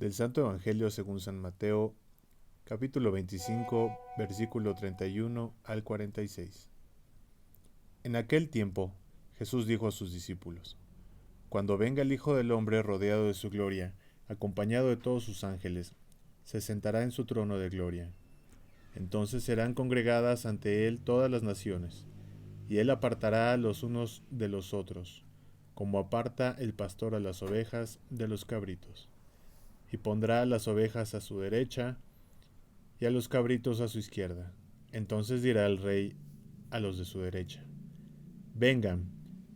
Del Santo Evangelio según San Mateo, capítulo 25, versículo 31 al 46. En aquel tiempo, Jesús dijo a sus discípulos: Cuando venga el Hijo del Hombre rodeado de su gloria, acompañado de todos sus ángeles, se sentará en su trono de gloria. Entonces serán congregadas ante él todas las naciones, y él apartará a los unos de los otros, como aparta el pastor a las ovejas de los cabritos, y pondrá a las ovejas a su derecha y a los cabritos a su izquierda. Entonces dirá el rey a los de su derecha: Vengan,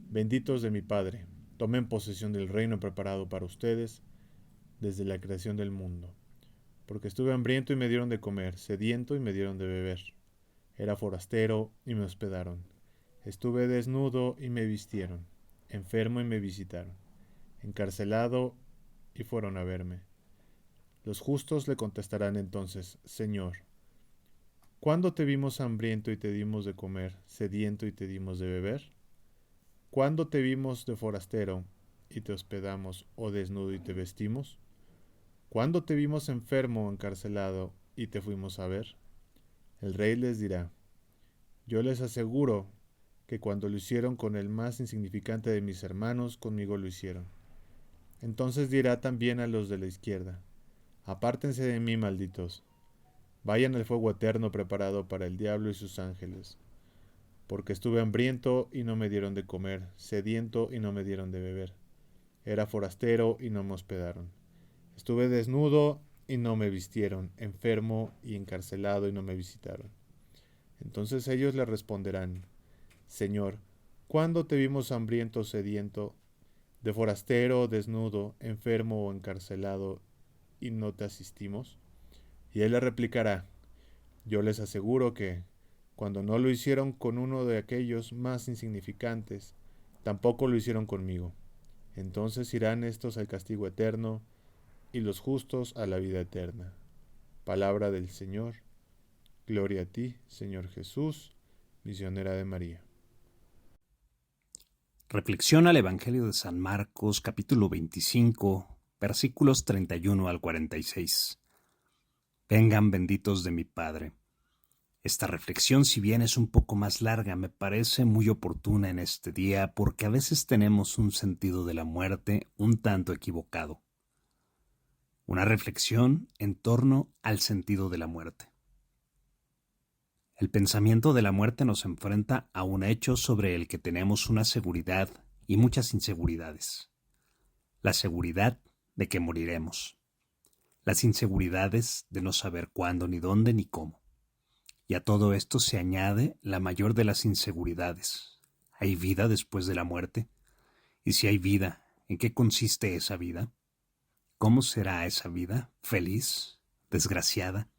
benditos de mi Padre, tomen posesión del reino preparado para ustedes desde la creación del mundo. Porque estuve hambriento y me dieron de comer, sediento y me dieron de beber. Era forastero y me hospedaron. Estuve desnudo y me vistieron, enfermo y me visitaron, encarcelado y fueron a verme. Los justos le contestarán entonces: Señor, ¿cuándo te vimos hambriento y te dimos de comer, sediento y te dimos de beber? ¿Cuándo te vimos de forastero y te hospedamos, o desnudo y te vestimos? ¿Cuándo te vimos enfermo o encarcelado y te fuimos a ver? El rey les dirá: Yo les aseguro que cuando lo hicieron con el más insignificante de mis hermanos, conmigo lo hicieron. Entonces dirá también a los de la izquierda: Apártense de mí, malditos, vayan al fuego eterno preparado para el diablo y sus ángeles. Porque estuve hambriento y no me dieron de comer, sediento y no me dieron de beber. Era forastero y no me hospedaron. Estuve desnudo y no me vistieron, enfermo y encarcelado y no me visitaron. Entonces ellos le responderán: Señor, ¿cuándo te vimos hambriento o sediento, de forastero, desnudo, enfermo o encarcelado y no te asistimos? Y él le replicará: Yo les aseguro que, cuando no lo hicieron con uno de aquellos más insignificantes, tampoco lo hicieron conmigo. Entonces irán estos al castigo eterno y los justos a la vida eterna. Palabra del Señor. Gloria a ti, Señor Jesús, misionera de María. Reflexiona el Evangelio de San Marcos, capítulo 25, versículos 31 al 46. Vengan benditos de mi Padre. Esta reflexión, si bien es un poco más larga, me parece muy oportuna en este día porque a veces tenemos un sentido de la muerte un tanto equivocado. Una reflexión en torno al sentido de la muerte. El pensamiento de la muerte nos enfrenta a un hecho sobre el que tenemos una seguridad y muchas inseguridades. La seguridad de que moriremos. Las inseguridades de no saber cuándo, ni dónde, ni cómo. Y a todo esto se añade la mayor de las inseguridades. ¿Hay vida después de la muerte? Y si hay vida, ¿en qué consiste esa vida? ¿Cómo será esa vida? ¿Feliz? ¿Desgraciada?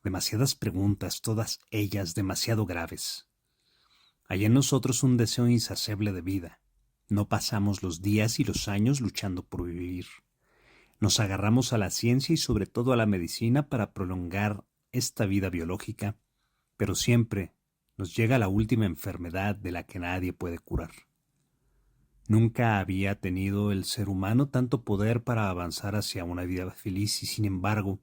Demasiadas preguntas, todas ellas demasiado graves. Hay en nosotros un deseo insaciable de vida. No pasamos los días y los años luchando por vivir. Nos agarramos a la ciencia y sobre todo a la medicina para prolongar esta vida biológica, pero siempre nos llega la última enfermedad de la que nadie puede curar. Nunca había tenido el ser humano tanto poder para avanzar hacia una vida feliz y, sin embargo,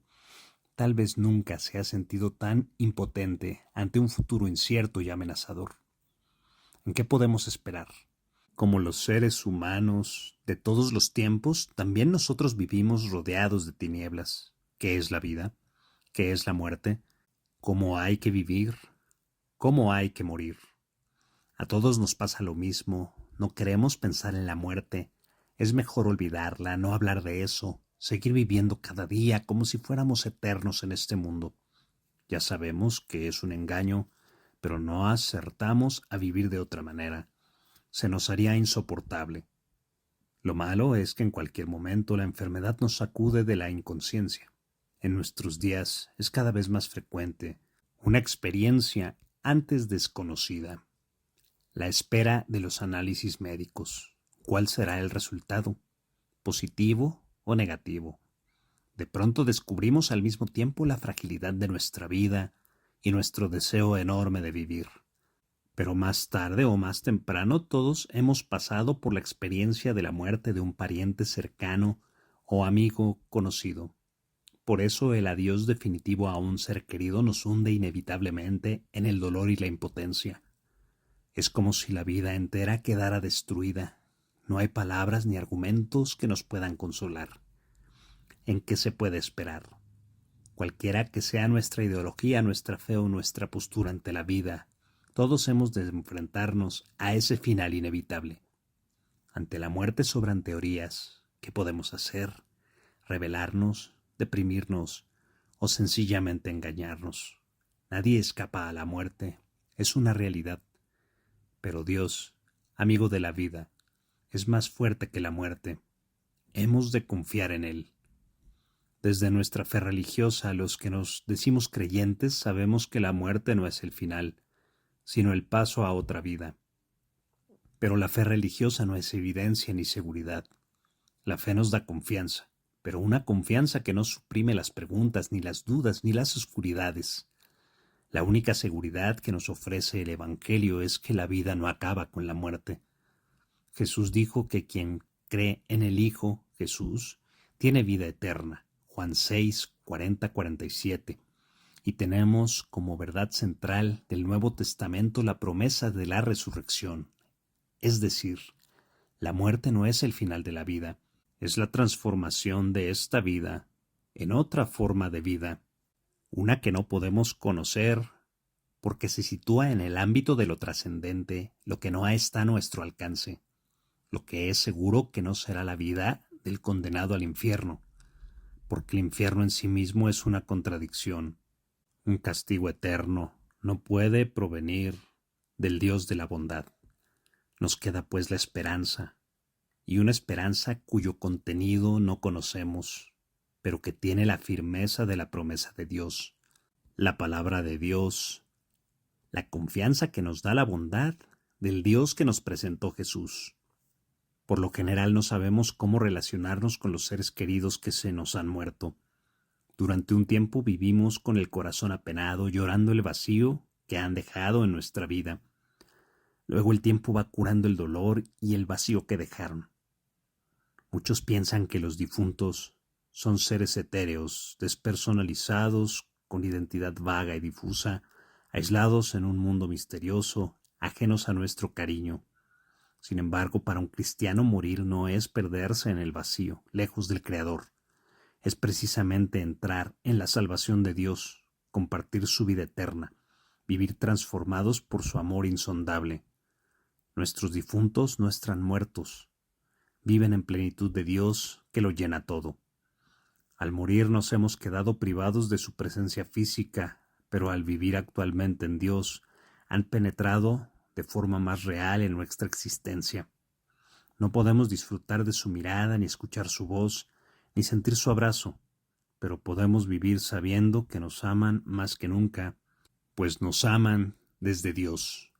tal vez nunca se ha sentido tan impotente ante un futuro incierto y amenazador. ¿En qué podemos esperar? Como los seres humanos de todos los tiempos, también nosotros vivimos rodeados de tinieblas. ¿Qué es la vida? ¿Qué es la muerte? ¿Cómo hay que vivir? ¿Cómo hay que morir? A todos nos pasa lo mismo. No queremos pensar en la muerte. Es mejor olvidarla, no hablar de eso, seguir viviendo cada día como si fuéramos eternos en este mundo. Ya sabemos que es un engaño, pero no acertamos a vivir de otra manera. Se nos haría insoportable. Lo malo es que en cualquier momento la enfermedad nos sacude de la inconsciencia. En nuestros días es cada vez más frecuente una experiencia antes desconocida. La espera de los análisis médicos. ¿Cuál será el resultado? ¿Positivo o negativo? De pronto descubrimos al mismo tiempo la fragilidad de nuestra vida y nuestro deseo enorme de vivir. Pero más tarde o más temprano todos hemos pasado por la experiencia de la muerte de un pariente cercano o amigo conocido. Por eso el adiós definitivo a un ser querido nos hunde inevitablemente en el dolor y la impotencia. Es como si la vida entera quedara destruida. No hay palabras ni argumentos que nos puedan consolar. ¿En qué se puede esperar? Cualquiera que sea nuestra ideología, nuestra fe o nuestra postura ante la vida, todos hemos de enfrentarnos a ese final inevitable. Ante la muerte sobran teorías. ¿Qué podemos hacer? ¿Rebelarnos? ¿Deprimirnos? ¿O sencillamente engañarnos? Nadie escapa a la muerte. Es una realidad. Pero Dios, amigo de la vida, es más fuerte que la muerte. Hemos de confiar en Él. Desde nuestra fe religiosa, los que nos decimos creyentes sabemos que la muerte no es el final, sino el paso a otra vida. Pero la fe religiosa no es evidencia ni seguridad. La fe nos da confianza, pero una confianza que no suprime las preguntas, ni las dudas, ni las oscuridades. La única seguridad que nos ofrece el Evangelio es que la vida no acaba con la muerte. Jesús dijo que quien cree en el Hijo, Jesús, tiene vida eterna. Juan 6, 40-47. Y tenemos como verdad central del Nuevo Testamento la promesa de la resurrección. Es decir, la muerte no es el final de la vida, es la transformación de esta vida en otra forma de vida, una que no podemos conocer porque se sitúa en el ámbito de lo trascendente, lo que no está a nuestro alcance, lo que es seguro que no será la vida del condenado al infierno, porque el infierno en sí mismo es una contradicción. Un castigo eterno no puede provenir del Dios de la bondad. Nos queda pues la esperanza, y una esperanza cuyo contenido no conocemos, pero que tiene la firmeza de la promesa de Dios, la palabra de Dios, la confianza que nos da la bondad del Dios que nos presentó Jesús. Por lo general no sabemos cómo relacionarnos con los seres queridos que se nos han muerto. Durante un tiempo vivimos con el corazón apenado, llorando el vacío que han dejado en nuestra vida. Luego el tiempo va curando el dolor y el vacío que dejaron. Muchos piensan que los difuntos son seres etéreos, despersonalizados, con identidad vaga y difusa, aislados en un mundo misterioso, ajenos a nuestro cariño. Sin embargo, para un cristiano morir no es perderse en el vacío, lejos del Creador. Es precisamente entrar en la salvación de Dios, compartir su vida eterna, vivir transformados por su amor insondable. Nuestros difuntos no están muertos, viven en plenitud de Dios que lo llena todo. Al morir nos hemos quedado privados de su presencia física, pero al vivir actualmente en Dios, han penetrado de forma más real en nuestra existencia. No podemos disfrutar de su mirada, ni escuchar su voz, ni sentir su abrazo, pero podemos vivir sabiendo que nos aman más que nunca, pues nos aman desde Dios.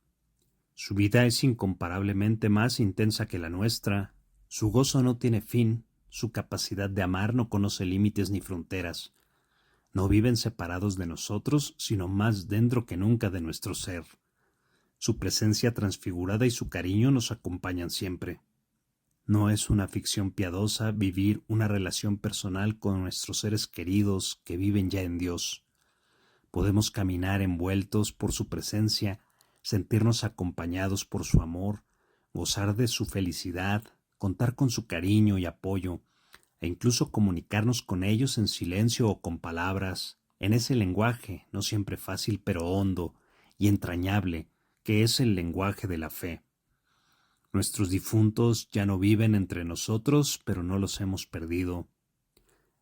Su vida es incomparablemente más intensa que la nuestra, su gozo no tiene fin, su capacidad de amar no conoce límites ni fronteras. No viven separados de nosotros, sino más dentro que nunca de nuestro ser. Su presencia transfigurada y su cariño nos acompañan siempre. No es una ficción piadosa vivir una relación personal con nuestros seres queridos que viven ya en Dios. Podemos caminar envueltos por su presencia, sentirnos acompañados por su amor, gozar de su felicidad, contar con su cariño y apoyo, e incluso comunicarnos con ellos en silencio o con palabras, en ese lenguaje, no siempre fácil pero hondo y entrañable, que es el lenguaje de la fe. Nuestros difuntos ya no viven entre nosotros, pero no los hemos perdido.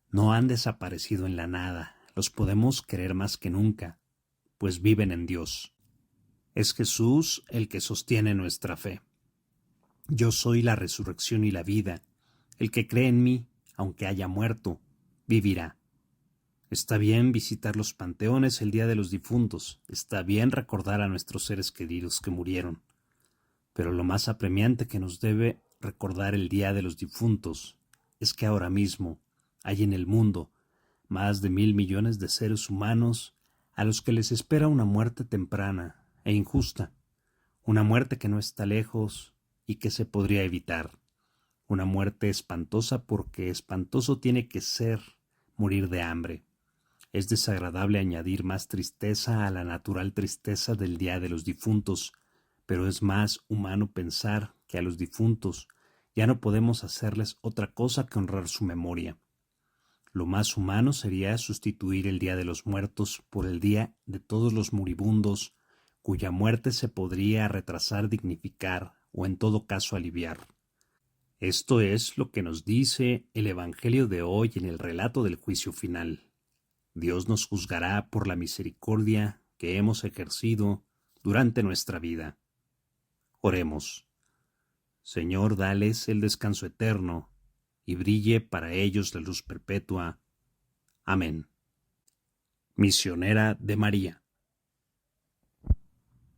No han desaparecido en la nada, los podemos querer más que nunca, pues viven en Dios. Es Jesús el que sostiene nuestra fe. Yo soy la resurrección y la vida. El que cree en mí, aunque haya muerto, vivirá. Está bien visitar los panteones el día de los difuntos, está bien recordar a nuestros seres queridos que murieron. Pero lo más apremiante que nos debe recordar el día de los difuntos es que ahora mismo hay en el mundo más de 1.000 millones de seres humanos a los que les espera una muerte temprana e injusta, una muerte que no está lejos y que se podría evitar, una muerte espantosa porque espantoso tiene que ser morir de hambre. Es desagradable añadir más tristeza a la natural tristeza del Día de los Difuntos, pero es más humano pensar que a los difuntos ya no podemos hacerles otra cosa que honrar su memoria. Lo más humano sería sustituir el Día de los Muertos por el Día de todos los moribundos, cuya muerte se podría retrasar, dignificar o en todo caso aliviar. Esto es lo que nos dice el Evangelio de hoy en el relato del juicio final. Dios nos juzgará por la misericordia que hemos ejercido durante nuestra vida. Oremos. Señor, dales el descanso eterno y brille para ellos la luz perpetua. Amén. Misionera de María.